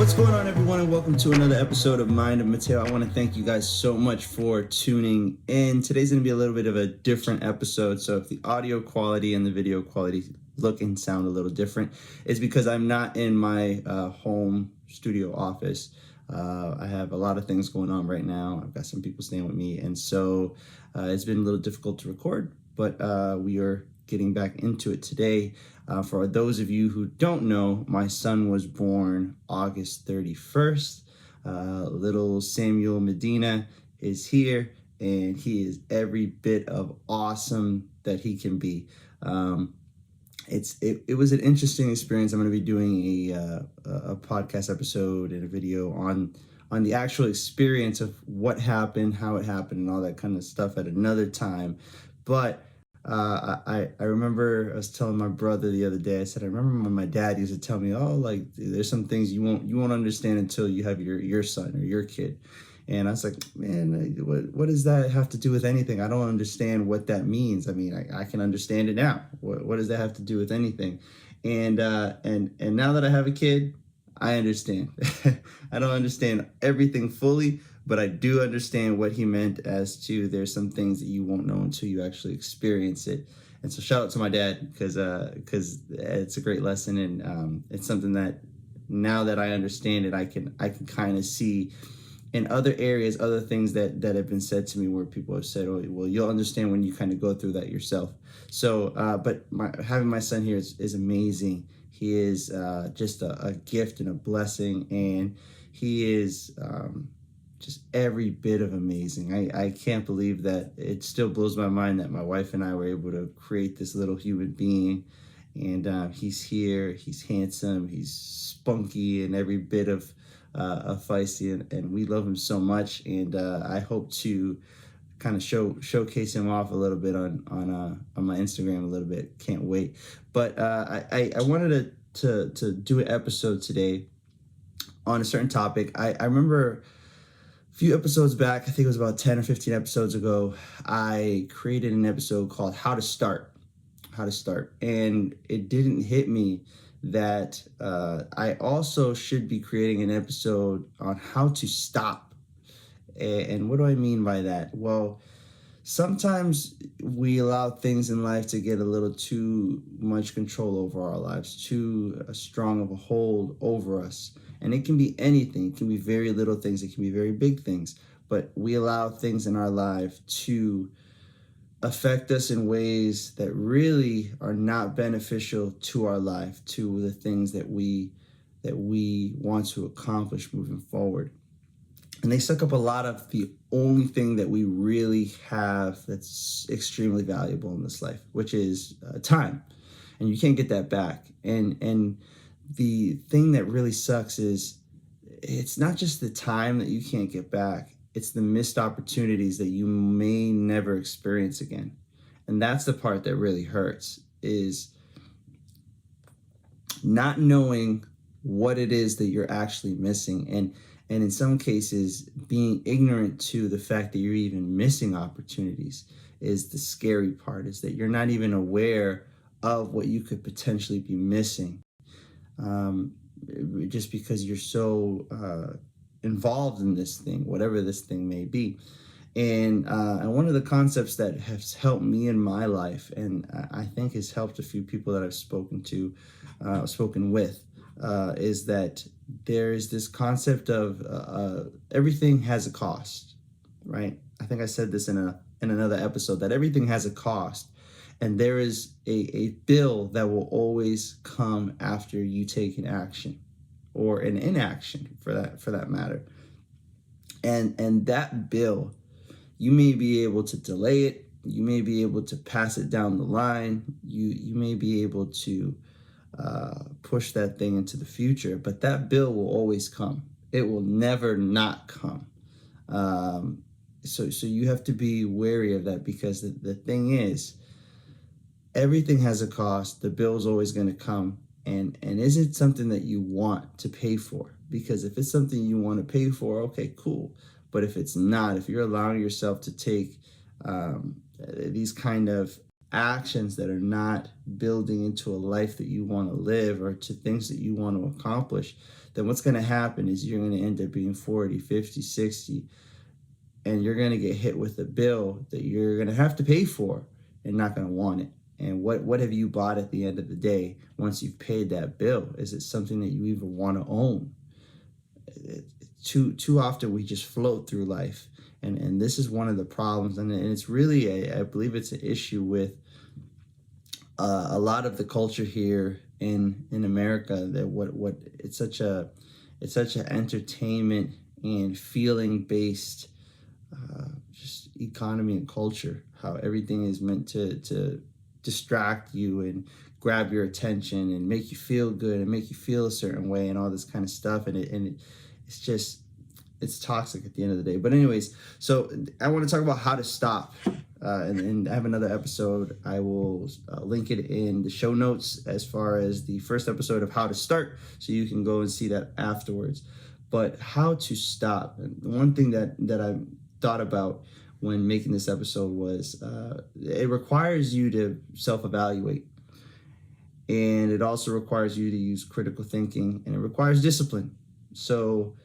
What's going on, everyone, and welcome to another episode of Mind of Mateo. I want to thank you guys so much for tuning in. Today's going to be a little bit of a different episode, so if the audio quality and the video quality look and sound a little different, it's because I'm not in my home studio office. I have a lot of things going on right now. I've got some people staying with me, and so it's been a little difficult to record, but we are getting back into it today. For those of you who don't know, my son was born August 31st. Little Samuel Medina is here, and he is every bit of awesome that he can be. It was an interesting experience. I'm going to be doing a podcast episode and a video on the actual experience of what happened, how it happened, and all that kind of stuff at another time. But I remember I was telling my brother the other day. I said I remember when my dad used to tell me, "Oh, like there's some things you won't understand until you have your son or your kid." And I was like, "Man, what does that have to do with anything? I don't understand what that means. I mean, I can understand it now. What does that have to do with anything?" And now that I have a kid, I understand. I don't understand everything fully, but I do understand what he meant as to there's some things that you won't know until you actually experience it. And so shout out to my dad, because it's a great lesson, and it's something that now that I understand it, I can kind of see in other areas, other things that have been said to me where people have said, "Oh, well, you'll understand when you kind of go through that yourself." So, but having my son here is amazing. He is just a gift and a blessing, and he is just every bit of amazing. I can't believe that. It still blows my mind that my wife and I were able to create this little human being, and he's here. He's handsome. He's spunky and every bit of feisty, and we love him so much. And I hope to kind of showcase him off a little bit on my Instagram a little bit. Can't wait. But I wanted to do an episode today on a certain topic. I remember a few episodes back, I think it was about 10 or 15 episodes ago, I created an episode called How to Start. And it didn't hit me that I also should be creating an episode on how to stop. And what do I mean by that? Well, sometimes we allow things in life to get a little too much control over our lives, too strong of a hold over us. And it can be anything. It can be very little things. It can be very big things. But we allow things in our life to affect us in ways that really are not beneficial to our life, to the things that we want to accomplish moving forward. And they suck up a lot of the only thing that we really have that's extremely valuable in this life, which is time. And you can't get that back. And the thing that really sucks is it's not just the time that you can't get back. It's the missed opportunities that you may never experience again. And that's the part that really hurts, is not knowing what it is that you're actually missing. And in some cases, being ignorant to the fact that you're even missing opportunities is the scary part, is that you're not even aware of what you could potentially be missing. Just because you're so involved in this thing, whatever this thing may be. And one of the concepts that has helped me in my life, and I think has helped a few people that I've spoken with, is that there is this concept of everything has a cost, right? I think I said this in another episode, that everything has a cost. And there is a bill that will always come after you take an action, or an inaction for that matter. And that bill, you may be able to delay it, you may be able to pass it down the line, you may be able to push that thing into the future, but that bill will always come. It will never not come. So you have to be wary of that, because the thing is, everything has a cost. The bill's always going to come. And is it something that you want to pay for? Because if it's something you want to pay for, okay, cool. But if it's not, if you're allowing yourself to take these kind of actions that are not building into a life that you want to live or to things that you want to accomplish, then what's going to happen is you're going to end up being 40, 50, 60, and you're going to get hit with a bill that you're going to have to pay for and not going to want it. And what have you bought at the end of the day once you've paid that bill? Is it something that you even want to own? Too often we just float through life. And this is one of the problems. And it's really, I believe it's an issue with a lot of the culture here in America, that what it's such an entertainment and feeling based just economy and culture, how everything is meant to distract you and grab your attention and make you feel good and make you feel a certain way and all this kind of stuff. It's just, it's toxic at the end of the day. But anyways, so I want to talk about how to stop. And I have another episode. I will link it in the show notes as far as the first episode of how to start, so you can go and see that afterwards. But how to stop. And one thing that I thought about when making this episode was it requires you to self-evaluate. And it also requires you to use critical thinking, and it requires discipline. So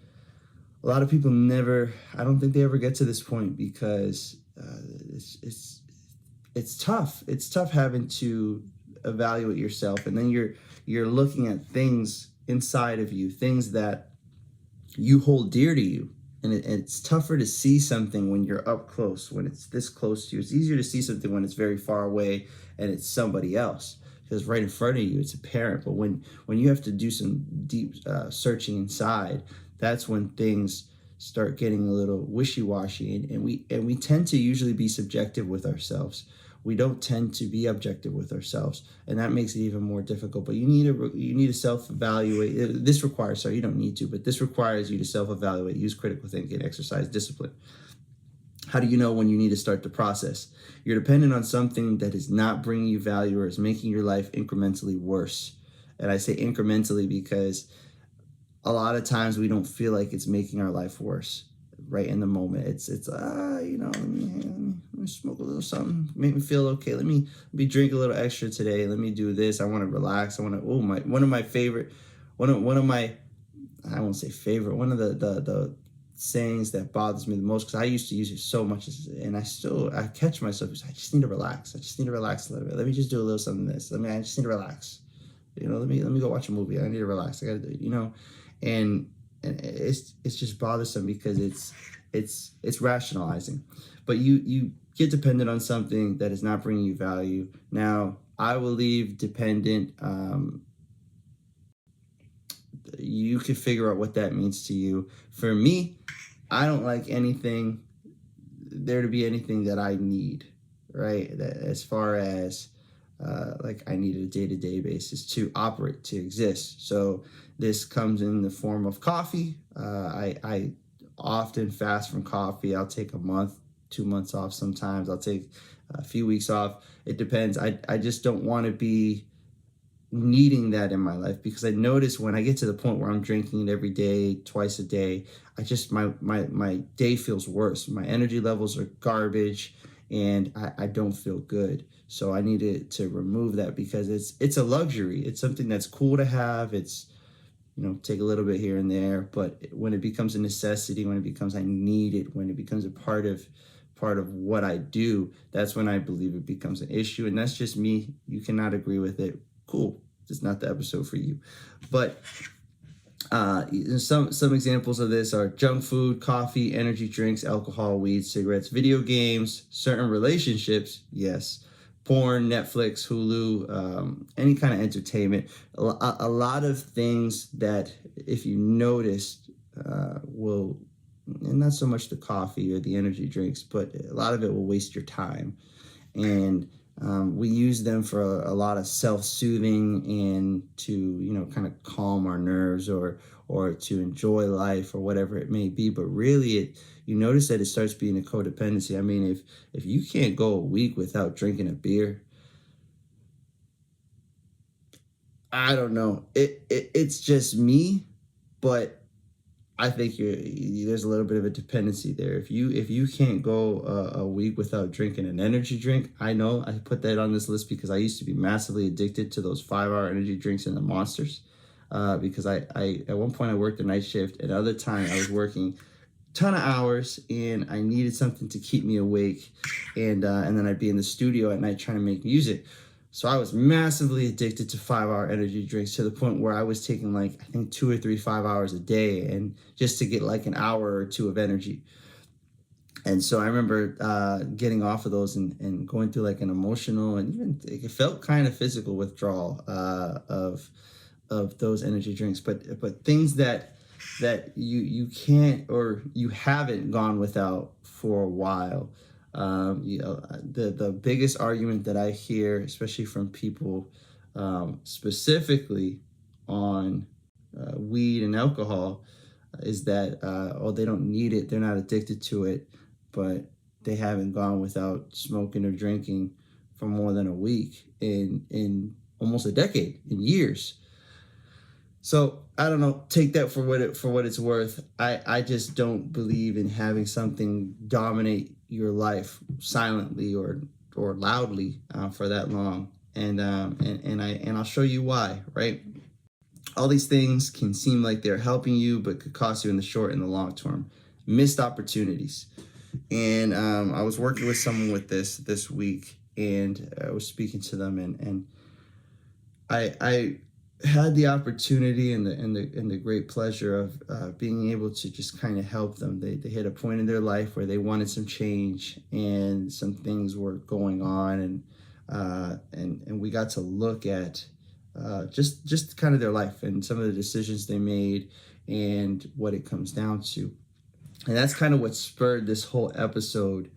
a lot of people I don't think they ever get to this point, because it's tough. It's tough having to evaluate yourself, and then you're looking at things inside of you, things that you hold dear to you, and it's tougher to see something when you're up close, when it's this close to you. It's easier to see something when it's very far away and it's somebody else, because right in front of you it's apparent. But when you have to do some deep searching inside, that's when things start getting a little wishy-washy, and we tend to usually be subjective with ourselves. We don't tend to be objective with ourselves, and that makes it even more difficult. But you need to self-evaluate. This requires, you don't need to, but this requires you to self-evaluate, use critical thinking, exercise discipline. How do you know when you need to start the process? You're dependent on something that is not bringing you value or is making your life incrementally worse. And I say incrementally because a lot of times we don't feel like it's making our life worse right in the moment. It's let me smoke a little something, make me feel okay. Let me drink a little extra today. Let me do this. I want to relax. I want to, one of my favorite, one of my, I won't say favorite, one of the sayings that bothers me the most, because I used to use it so much, and I catch myself, I just need to relax. I just need to relax a little bit. Let me just do a little something of this. I just need to relax. Let me go watch a movie. I need to relax. I gotta do, and it's just bothersome, because it's rationalizing. But you get dependent on something that is not bringing you value. Now, I will leave dependent. You can figure out what that means to you. For me, I don't like there to be anything that I need, right? As far as like I need a day-to-day basis to operate, to exist. So this comes in the form of coffee. I often fast from coffee. I'll take a month, 2 months off sometimes. I'll take a few weeks off. It depends. I just don't want to be needing that in my life, because I notice when I get to the point where I'm drinking it every day, twice a day, I just, my day feels worse. My energy levels are garbage, and I don't feel good. So I need to remove that, because it's a luxury. It's something that's cool to have. It's, take a little bit here and there, but when it becomes a necessity, when it becomes I need it, when it becomes a part of what I do, that's when I believe it becomes an issue. And that's just me. You cannot agree with it. Cool. It's not the episode for you. But some examples of this are junk food, coffee, energy drinks, alcohol, weed, cigarettes, video games, certain relationships, yes, porn, Netflix, Hulu, any kind of entertainment. A lot of things that, if you noticed, will, and not so much the coffee or the energy drinks, but a lot of it will waste your time. And we use them for a lot of self-soothing and to, kind of calm our nerves or to enjoy life or whatever it may be. But really, you notice that it starts being a codependency. I mean, if you can't go a week without drinking a beer, I don't know. It's just me, but I think there's a little bit of a dependency there. If you can't go a week without drinking an energy drink, I know I put that on this list because I used to be massively addicted to those 5 hour energy drinks and the monsters. Because I at one point I worked a night shift, and other time I was working ton of hours, and I needed something to keep me awake, and then I'd be in the studio at night trying to make music. So I was massively addicted to 5 hour energy drinks to the point where I was taking like, I think 2 or 3 5 hours a day, and just to get like an hour or two of energy. And so I remember getting off of those, and going through like an emotional, and even it felt kind of physical withdrawal of those energy drinks. But things that you can't, or you haven't gone without for a while. The biggest argument that I hear, especially from people, specifically on weed and alcohol, is that oh, they don't need it, they're not addicted to it, but they haven't gone without smoking or drinking for more than a week in almost a decade, in years. So I don't know. Take that for what it's worth. I just don't believe in having something dominate your life silently or loudly for that long. And I'll show you why. Right. All these things can seem like they're helping you, but could cost you in the short and the long term. Missed opportunities. And I was working with someone with this week, and I was speaking to them, and I had the opportunity and the great pleasure of being able to just kind of help them. They hit a point in their life where they wanted some change, and some things were going on, and we got to look at just kind of their life and some of the decisions they made and what it comes down to. And that's kind of what spurred this whole episode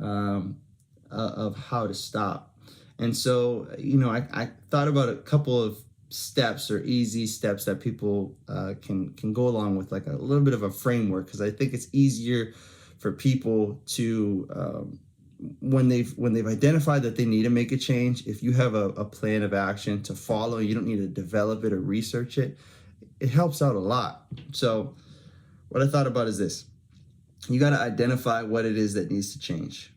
of how to stop. And so, I thought about a couple of steps, or easy steps, that people can go along with, like a little bit of a framework, because I think it's easier for people to when they've identified that they need to make a change. If you have a plan of action to follow, you don't need to develop it or research it. It helps out a lot. So what I thought about is this: you got to identify what it is that needs to change.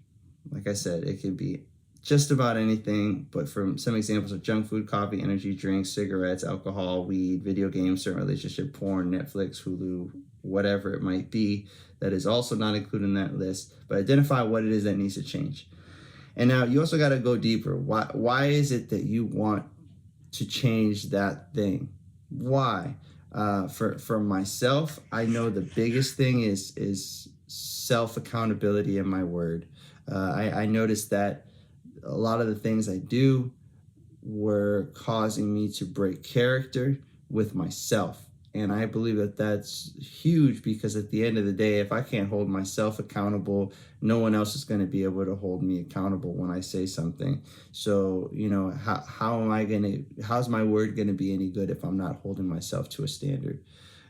Like I said, it can be just about anything, but from some examples of junk food, coffee, energy drinks, cigarettes, alcohol, weed, video games, certain relationship, porn, Netflix, Hulu, whatever it might be, that is also not included in that list. But identify what it is that needs to change. And now you also got to go deeper. Why is it that you want to change that thing? Why? For myself, I know the biggest thing is self accountability in my word. I noticed that a lot of the things I do were causing me to break character with myself. And I believe that that's huge, because at the end of the day, if I can't hold myself accountable, no one else is going to be able to hold me accountable when I say something. So, how's my word going to be any good if I'm not holding myself to a standard?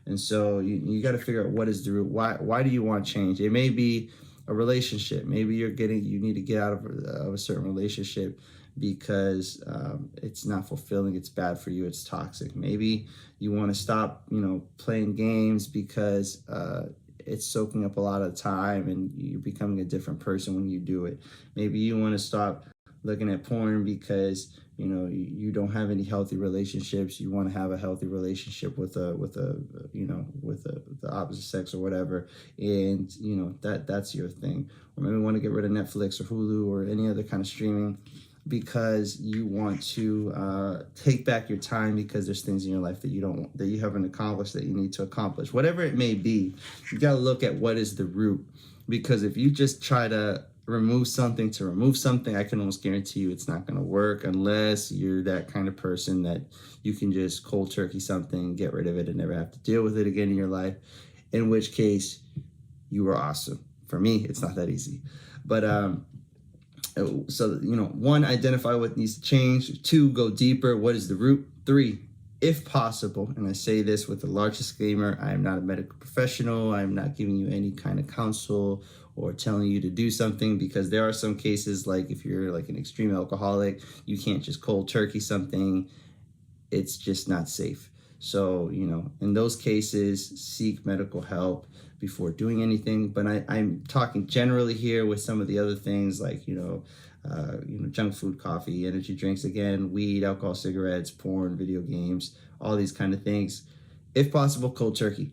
And so you got to figure out what is the root. Why do you want change? It may be a relationship. Maybe you need to get out of a certain relationship because it's not fulfilling, it's bad for you, it's toxic. Maybe you want to stop, playing games because it's soaking up a lot of time and you're becoming a different person when you do it. Maybe you want to stop looking at porn because you don't have any healthy relationships. You want to have a healthy relationship with the opposite sex or whatever, and that's your thing. Or maybe you want to get rid of Netflix or Hulu or any other kind of streaming because you want to take back your time because there's things in your life that you haven't accomplished that you need to accomplish. Whatever it may be, you got to look at what is the root, because if you just try to remove something to remove something, I can almost guarantee you it's not going to work, unless you're that kind of person that you can just cold turkey something, get rid of it, and never have to deal with it again in your life, in which case you were awesome. For me, it's not that easy. But so one, identify what needs to change. Two, go deeper. What is the root? Three, if possible, and I say this with a large disclaimer, I am not a medical professional. I'm not giving you any kind of counsel or telling you to do something, because there are some cases, like if you're like an extreme alcoholic, you can't just cold turkey something. It's just not safe. So, in those cases, seek medical help before doing anything. But I'm talking generally here with some of the other things like, junk food, coffee, energy drinks, again, weed, alcohol, cigarettes, porn, video games, all these kind of things. If possible, cold turkey.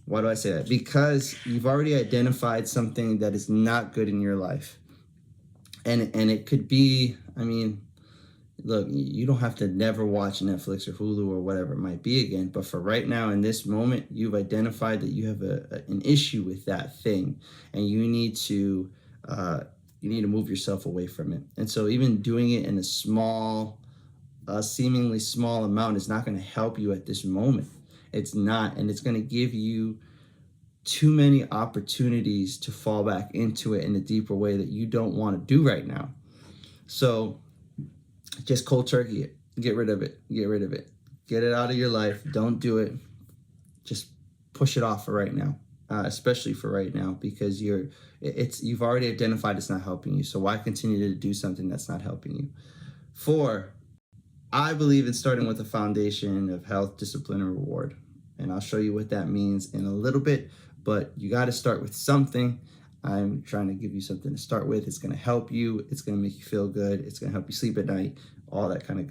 Why do I say that? Because you've already identified something that is not good in your life. And it could be, look, you don't have to never watch Netflix or Hulu or whatever it might be again. But for right now, in this moment, you've identified that you have an issue with that thing, and you need to move yourself away from it. And so even doing it in a seemingly small amount is not going to help you at this moment. It's not, and it's going to give you too many opportunities to fall back into it in a deeper way that you don't want to do right now. So just cold turkey it. Get rid of it. Get it out of your life. Don't do it. Just push it off for right now, especially for right now, because you've already identified it's not helping you. So why continue to do something that's not helping you? 4, I believe in starting with a foundation of health, discipline, and reward. And I'll show you what that means in a little bit, but you got to start with something. I'm trying to give you something to start with. It's going to help you. It's going to make you feel good. It's going to help you sleep at night, all that kind of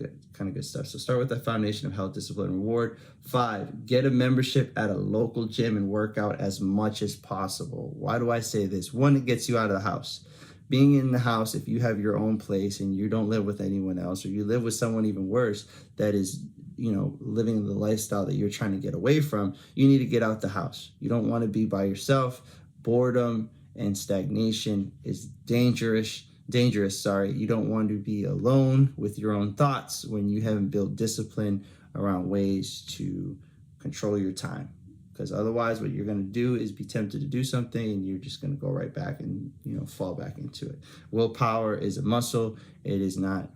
good stuff. So start with that foundation of health, discipline, and reward. 5, get a membership at a local gym and work out as much as possible. Why do I say this? 1, it gets you out of the house. Being in the house, if you have your own place and you don't live with anyone else, or you live with someone even worse that is living the lifestyle that you're trying to get away from, you need to get out the house. You don't want to be by yourself. Boredom and stagnation is dangerous. You don't want to be alone with your own thoughts when you haven't built discipline around ways to control your time. Because otherwise what you're going to do is be tempted to do something and you're just going to go right back and fall back into it. Willpower is a muscle. It is not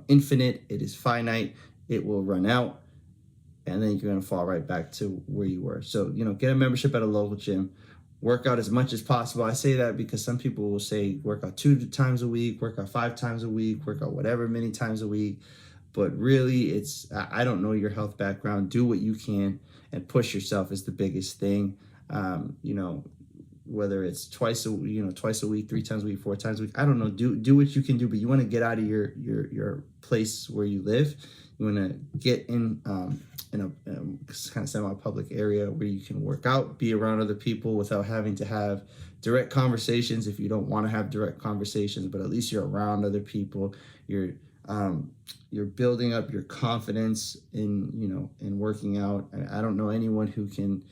infinite. It is finite. It will run out, and then you're going to fall right back to where you were. So, get a membership at a local gym. Work out as much as possible. I say that because some people will say work out 2 times a week, work out 5 times a week, work out whatever many times a week. But really, I don't know your health background. Do what you can and push yourself is the biggest thing. Whether it's twice a week, 3 times a week, 4 times a week, I don't know. Do what you can do, but you want to get out of your place where you live. You want to get in a kind of semi-public area where you can work out, be around other people without having to have direct conversations if you don't want to have direct conversations, but at least you're around other people. You're building up your confidence in working out. I don't know anyone who can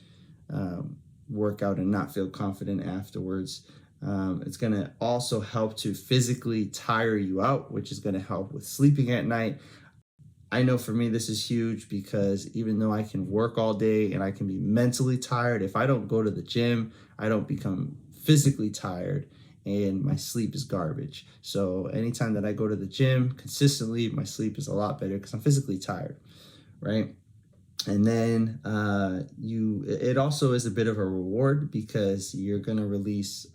work out and not feel confident afterwards. It's going to also help to physically tire you out, which is going to help with sleeping at night. I know for me, this is huge because even though I can work all day and I can be mentally tired, if I don't go to the gym, I don't become physically tired and my sleep is garbage. So anytime that I go to the gym consistently, my sleep is a lot better because I'm physically tired, right? And then it also is a bit of a reward because you're going to release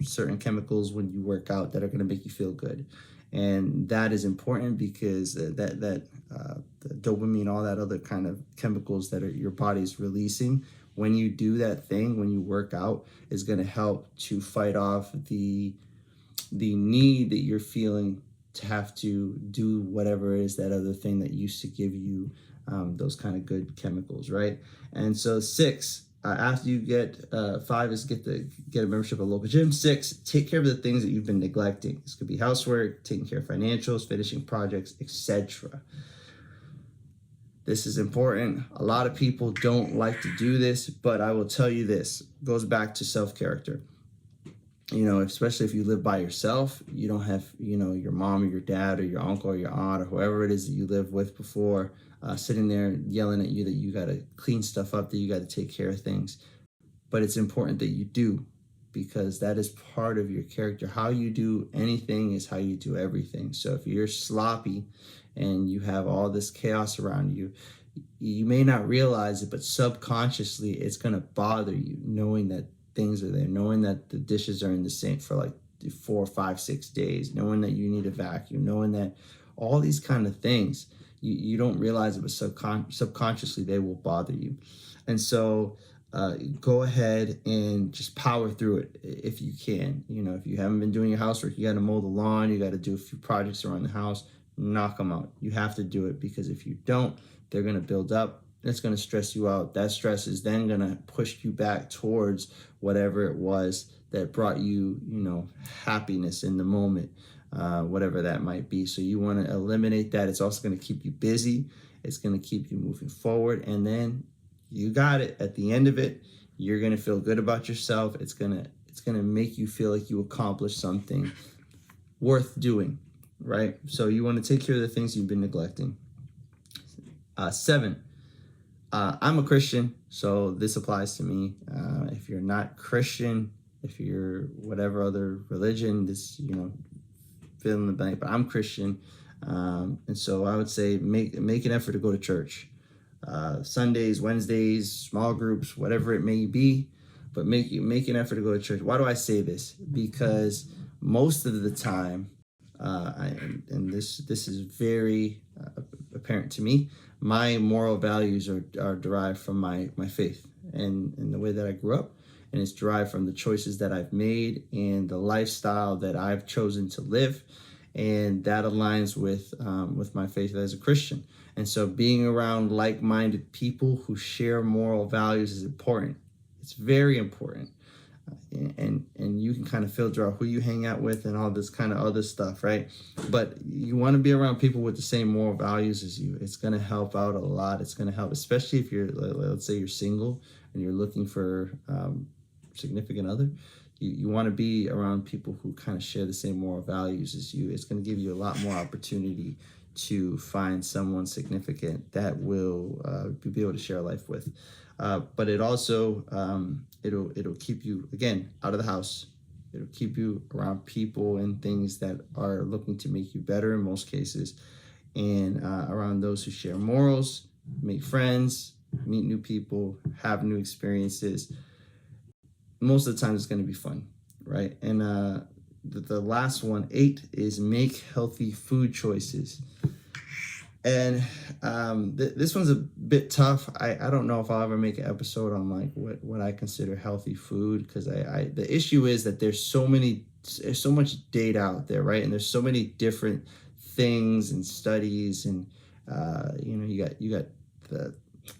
certain chemicals when you work out that are going to make you feel good. And that is important because the dopamine, all that other kind of chemicals that your body's releasing when you do that thing, when you work out, is going to help to fight off the need that you're feeling to have to do whatever it is, that other thing that used to give you those kind of good chemicals, right? And so 6, after you get 5 is get a membership at a local gym. 6, take care of the things that you've been neglecting. This could be housework, taking care of financials, finishing projects, etc. This is important. A lot of people don't like to do this, but I will tell you this, it goes back to self-character. Especially if you live by yourself, you don't have, your mom or your dad or your uncle or your aunt or whoever it is that you lived with before sitting there yelling at you that you got to clean stuff up, that you got to take care of things. But it's important that you do, because that is part of your character. How you do anything is how you do everything. So if you're sloppy and you have all this chaos around you, you may not realize it, but subconsciously it's going to bother you knowing that things are there, knowing that the dishes are in the sink for like 4, 5, 6 days, knowing that you need a vacuum, knowing that all these kind of things, You don't realize it, but subconsciously they will bother you. And so go ahead and just power through it if you can. If you haven't been doing your housework, you got to mow the lawn, you got to do a few projects around the house, knock them out. You have to do it, because if you don't, they're going to build up. It's going to stress you out. That stress is then going to push you back towards whatever it was that brought you, happiness in the moment, whatever that might be. So you want to eliminate that. It's also going to keep you busy. It's going to keep you moving forward. And then you got it. At the end of it, you're going to feel good about yourself. It's going to make you feel like you accomplished something worth doing, right? So you want to take care of the things you've been neglecting. 7, I'm a Christian, so this applies to me. If you're not Christian, if you're whatever other religion, this, fill in the blank, but I'm Christian. And so I would say make an effort to go to church. Sundays, Wednesdays, small groups, whatever it may be, but make an effort to go to church. Why do I say this? Because most of the time, and this is very apparent to me, my moral values are derived from my faith and the way that I grew up, and it's derived from the choices that I've made and the lifestyle that I've chosen to live, and that aligns with my faith as a Christian. And so being around like-minded people who share moral values is important. It's very important. And you can kind of filter out who you hang out with and all this kind of other stuff, right? But you want to be around people with the same moral values as you. It's going to help out a lot. It's going to help, especially if you're, let's say you're single and you're looking for significant other. You want to be around people who kind of share the same moral values as you. It's going to give you a lot more opportunity to find someone significant that will be able to share life with. But it also, it'll keep you, again, out of the house. It'll keep you around people and things that are looking to make you better in most cases, and around those who share morals, make friends, meet new people, have new experiences. Most of the time it's going to be fun, right? And the last one, 8, is make healthy food choices. And this one's a bit tough. I don't know if I'll ever make an episode on like what I consider healthy food, because the issue is that there's so much data out there, right? And there's so many different things and studies, and you got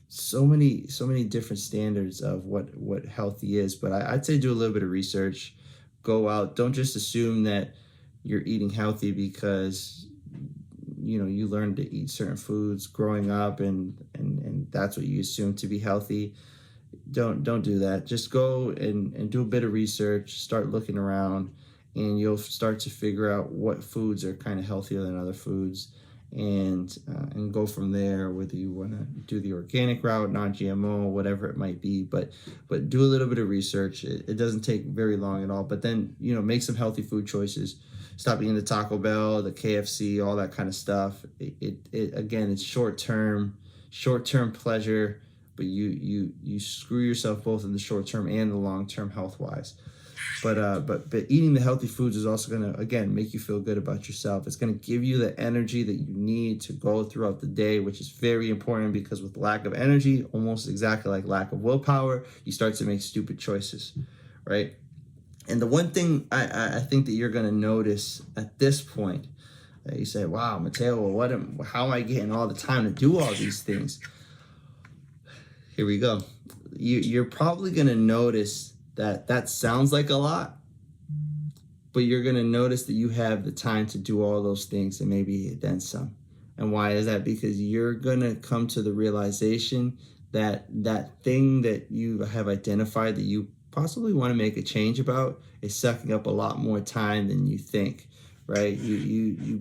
so many different standards of what healthy is. But I'd say do a little bit of research. Go out. Don't just assume that you're eating healthy because you learned to eat certain foods growing up and that's what you assume to be healthy. Don't do that. Just go and do a bit of research, start looking around, and you'll start to figure out what foods are kind of healthier than other foods, and go from there, whether you want to do the organic route, non-GMO, whatever it might be. But do a little bit of research. It doesn't take very long at all. But then, make some healthy food choices. Stop eating the Taco Bell, the KFC, all that kind of stuff. Again, it's short-term pleasure, but you screw yourself both in the short-term and the long-term health-wise. But eating the healthy foods is also going to, again, make you feel good about yourself. It's going to give you the energy that you need to go throughout the day, which is very important, because with lack of energy, almost exactly like lack of willpower, you start to make stupid choices, right? And the one thing I think that you're going to notice at this point, you say, wow, Mateo, how am I getting all the time to do all these things? Here we go. You're probably going to notice that sounds like a lot, but you're going to notice that you have the time to do all those things and maybe then some. And why is that? Because you're going to come to the realization that that thing that you have identified that you possibly want to make a change about is sucking up a lot more time than you think, right? You're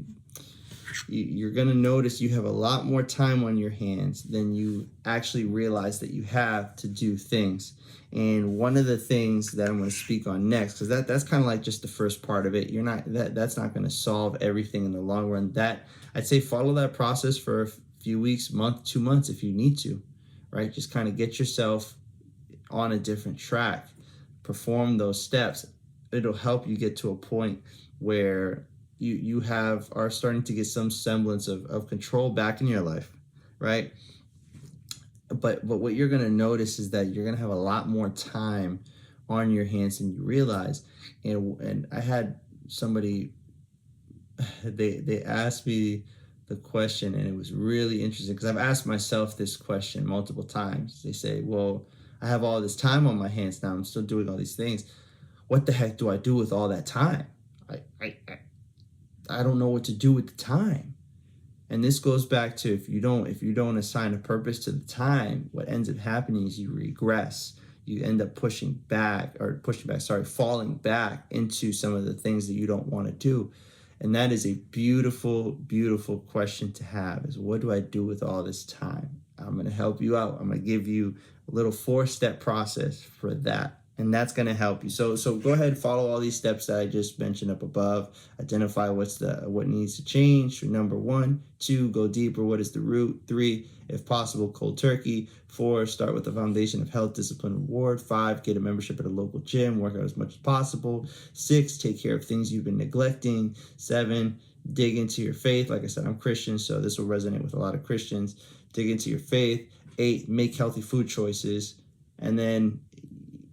going to notice you have a lot more time on your hands than you actually realize that you have to do things. And one of the things that I'm going to speak on next, because that's kind of like just the first part of it. That's not going to solve everything in the long run. That I'd say follow that process for a few weeks, month, 2 months if you need to, right? Just kind of get yourself on a different track, perform those steps. It'll help you get to a point where you are starting to get some semblance of control back in your life, right? But what you're going to notice is that you're going to have a lot more time on your hands than you realize. And I had somebody, they asked me the question, and it was really interesting because I've asked myself this question multiple times. They say, well, I have all this time on my hands now, I'm still doing all these things. What the heck do I do with all that time? I don't know what to do with the time. And this goes back to, if you don't assign a purpose to the time, what ends up happening is you regress. You end up falling back into some of the things that you don't want to do. And that is a beautiful, beautiful question to have, is what do I do with all this time? I'm going to help you out. I'm going to give you a little 4-step process for that. And that's going to help you. So go ahead and follow all these steps that I just mentioned up above. Identify what needs to change. Number 1, 2, go deeper. What is the root? 3, if possible, cold turkey. 4, start with the foundation of health, discipline, reward. 5, get a membership at a local gym. Work out as much as possible. 6, take care of things you've been neglecting. 7, dig into your faith. Like I said, I'm Christian, so this will resonate with a lot of Christians. Dig into your faith. 8, make healthy food choices. And then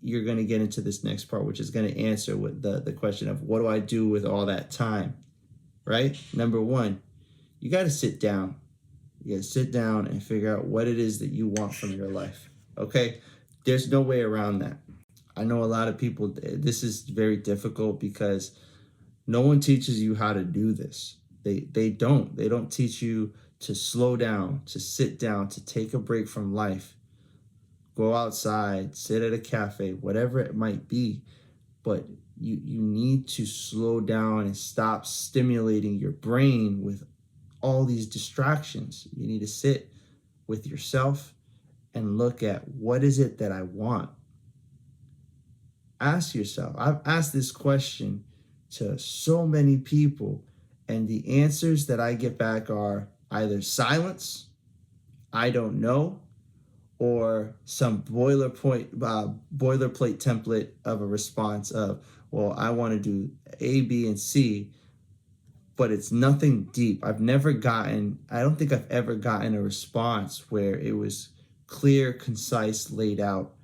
you're going to get into this next part, which is going to answer with the question of what do I do with all that time, right? Number 1, you got to sit down. You got to sit down and figure out what it is that you want from your life, okay? There's no way around that. I know a lot of people, this is very difficult because no one teaches you how to do this. They don't teach you to slow down, to sit down, to take a break from life. Go outside, sit at a cafe, whatever it might be. But you need to slow down and stop stimulating your brain with all these distractions. You need to sit with yourself and look at, what is it that I want? Ask yourself. I've asked this question to so many people, and the answers that I get back are either silence, I don't know, or some boilerplate template of a response of, well, I want to do A, B, and C, but it's nothing deep. I don't think I've ever gotten a response where it was clear, concise, laid out,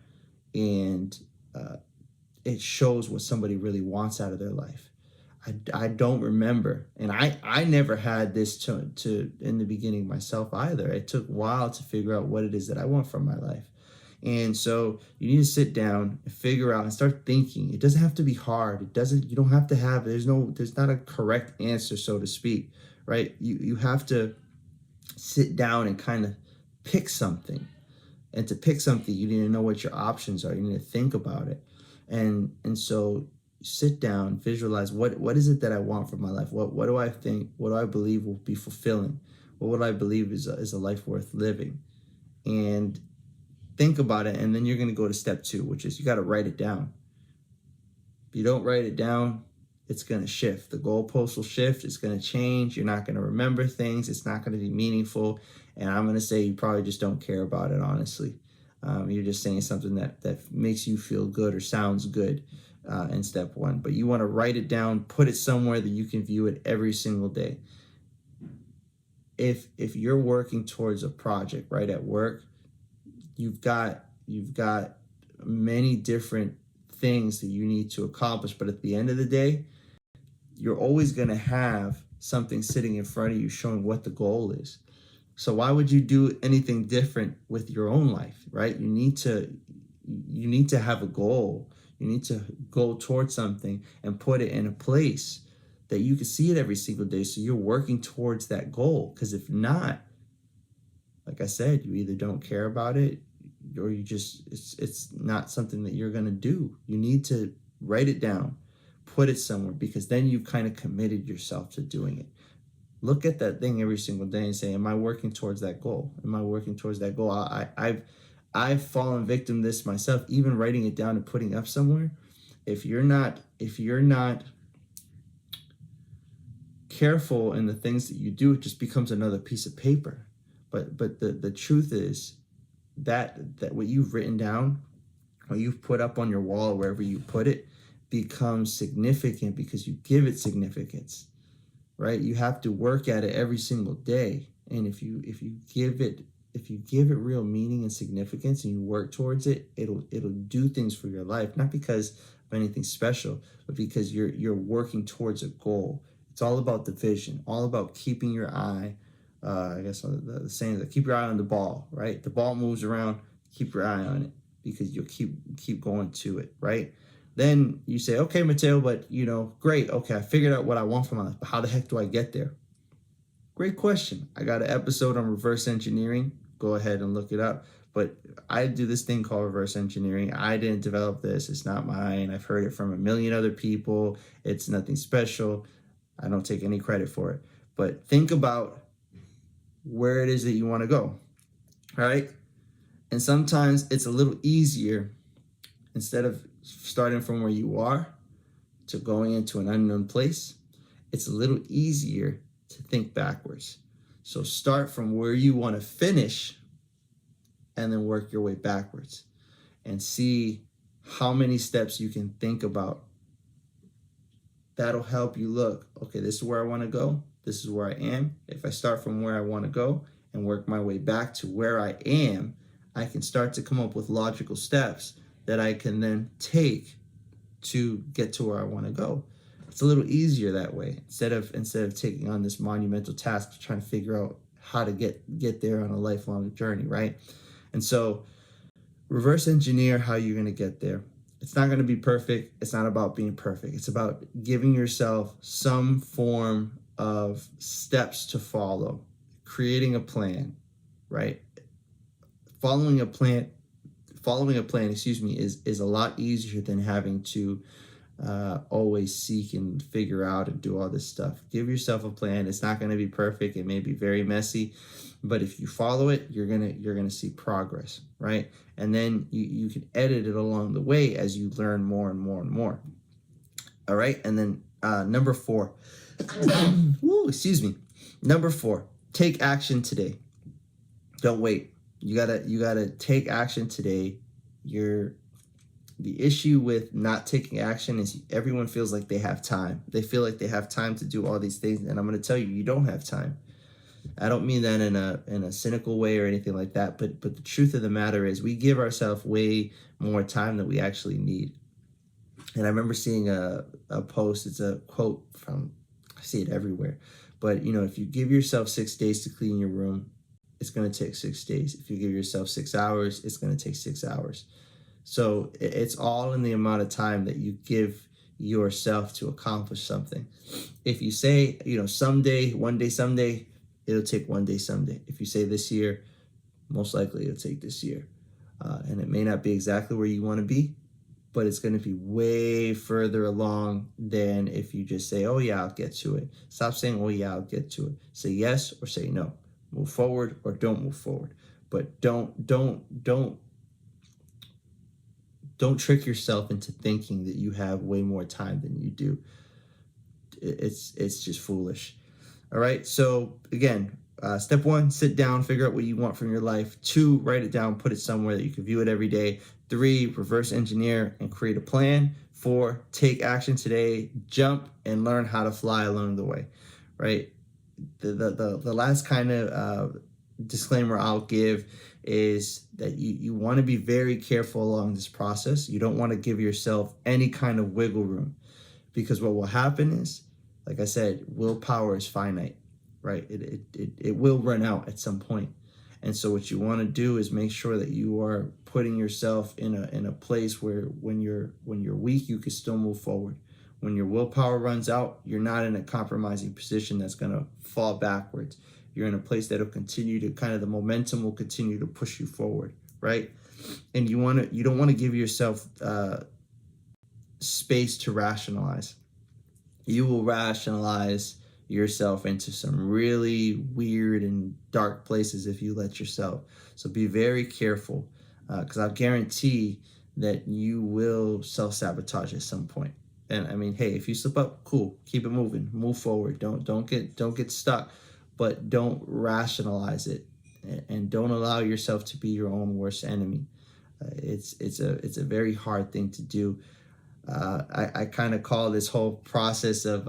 and it shows what somebody really wants out of their life. I don't remember, and I never had this to in the beginning myself either. It took a while to figure out what it is that I want from my life. And so you need to sit down and figure out and start thinking. It doesn't have to be hard. You don't have to have, there's not a correct answer, so to speak, right? You have to sit down and kind of pick something. And to pick something, you need to know what your options are. You need to think about it. And so sit down, visualize what is it that I want from my life? What do I think? What do I believe will be fulfilling? What would I believe is a life worth living? And think about it, and then you're going to go to step 2, which is you got to write it down. If you don't write it down, it's going to shift. The goalpost will shift. It's going to change. You're not going to remember things. It's not going to be meaningful. And I'm going to say you probably just don't care about it, honestly. You're just saying something that makes you feel good or sounds good in step 1. But you want to write it down, put it somewhere that you can view it every single day. If you're working towards a project, right, at work, you've got many different things that you need to accomplish. But at the end of the day, you're always going to have something sitting in front of you showing what the goal is. So why would you do anything different with your own life, right? You need to have a goal. You need to go towards something and put it in a place that you can see it every single day. So you're working towards that goal. Because if not, like I said, you either don't care about it, or it's not something that you're going to do. You need to write it down, put it somewhere, because then you've kind of committed yourself to doing it. Look at that thing every single day and say, am I working towards that goal? Am I working towards that goal? I've fallen victim to this myself, even writing it down and putting up somewhere. If you're not careful in the things that you do, it just becomes another piece of paper. But the truth is that what you've written down, what you've put up on your wall, wherever you put it, becomes significant because you give it significance. right? You have to work at it every single day. And if you give it real meaning and significance and you work towards it, it'll do things for your life, not because of anything special, but because you're working towards a goal. It's all about the vision, all about keeping your eye, I guess the saying is that keep your eye on the ball, right? The ball moves around, keep your eye on it, because you'll keep going to it, right? Then you say, okay, Mateo, but great, okay, I figured out what I want from my life, but how the heck do I get there? Great question. I got an episode on reverse engineering. Go ahead and look it up. But I do this thing called reverse engineering. I didn't develop this. It's not mine. I've heard it from a million other people. It's nothing special. I don't take any credit for it. But think about where it is that you want to go, all right? And sometimes it's a little easier, instead of starting from where you are to going into an unknown place, it's a little easier to think backwards. So start from where you want to finish and then work your way backwards and see how many steps you can think about. That'll help you look, okay, this is where I want to go. This is where I am. If I start from where I want to go and work my way back to where I am, I can start to come up with logical steps that I can then take to get to where I want to go. It's a little easier that way, instead of taking on this monumental task of trying to figure out how to get there on a lifelong journey, right? And so reverse engineer how you're going to get there. It's not going to be perfect. It's not about being perfect. It's about giving yourself some form of steps to follow, creating a plan, right? Following a plan, is a lot easier than having to always seek and figure out and do all this stuff. Give yourself a plan. It's not going to be perfect. It may be very messy, but if you follow it, you're gonna see progress, right? And then you can edit it along the way as you learn more and more and more. All right, and then number 4. Number 4, take action today. Don't wait. You gotta take action today. The issue with not taking action is everyone feels like they have time. They feel like they have time to do all these things, and I'm going to tell you, you don't have time. I don't mean that in a cynical way or anything like that, but the truth of the matter is we give ourselves way more time than we actually need. And I remember seeing a post. It's a quote from, I see it everywhere, but if you give yourself 6 days to clean your room, it's going to take 6 days. If you give yourself 6 hours, it's going to take 6 hours. So it's all in the amount of time that you give yourself to accomplish something. If you say, someday, one day, someday, it'll take one day, someday. If you say this year, most likely it'll take this year. And it may not be exactly where you want to be, but it's going to be way further along than if you just say, oh yeah, I'll get to it. Stop saying, oh yeah, I'll get to it. Say yes or say no. Move forward or don't move forward. But don't trick yourself into thinking that you have way more time than you do. It's just foolish. All right. So again, step 1, sit down, figure out what you want from your life. 2, write it down, put it somewhere that you can view it every day. 3, reverse engineer and create a plan. 4, take action today, jump and learn how to fly along the way, right? The last kind of disclaimer I'll give is that you want to be very careful along this process. You don't want to give yourself any kind of wiggle room, because what will happen is, like I said, willpower is finite, right? It will run out at some point. And so what you want to do is make sure that you are putting yourself in a place where when you're weak, you can still move forward. When your willpower runs out, you're not in a compromising position that's going to fall backwards. You're in a place that'll continue to the momentum will continue to push you forward, right? And you don't want to give yourself space to rationalize. You will rationalize yourself into some really weird and dark places if you let yourself. So be very careful, because I guarantee that you will self-sabotage at some point. And I mean, hey, if you slip up, cool, keep it moving, move forward. Don't get stuck, but don't rationalize it, and don't allow yourself to be your own worst enemy. It's a very hard thing to do. I kind of call this whole process of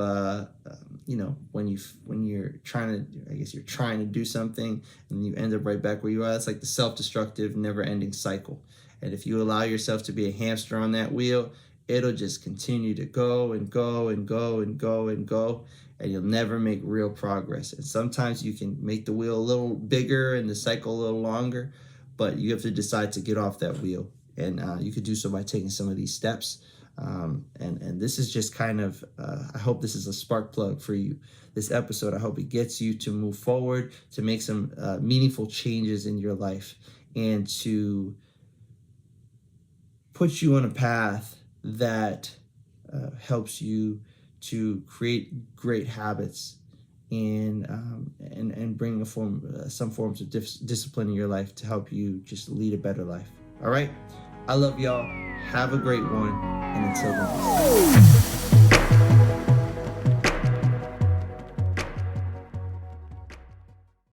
when you're trying to, I guess you're trying to do something and you end up right back where you are. That's like the self-destructive, never-ending cycle. And if you allow yourself to be a hamster on that wheel, it'll just continue to go and go and go and go and go, and you'll never make real progress. And sometimes you can make the wheel a little bigger and the cycle a little longer, but you have to decide to get off that wheel. And you could do so by taking some of these steps. And this is just kind of, I hope this is a spark plug for you. This episode, I hope it gets you to move forward, to make some meaningful changes in your life, and to put you on a path that helps you to create great habits and bring some forms of discipline in your life to help you just lead a better life. All right? I love y'all. Have a great one. And until then.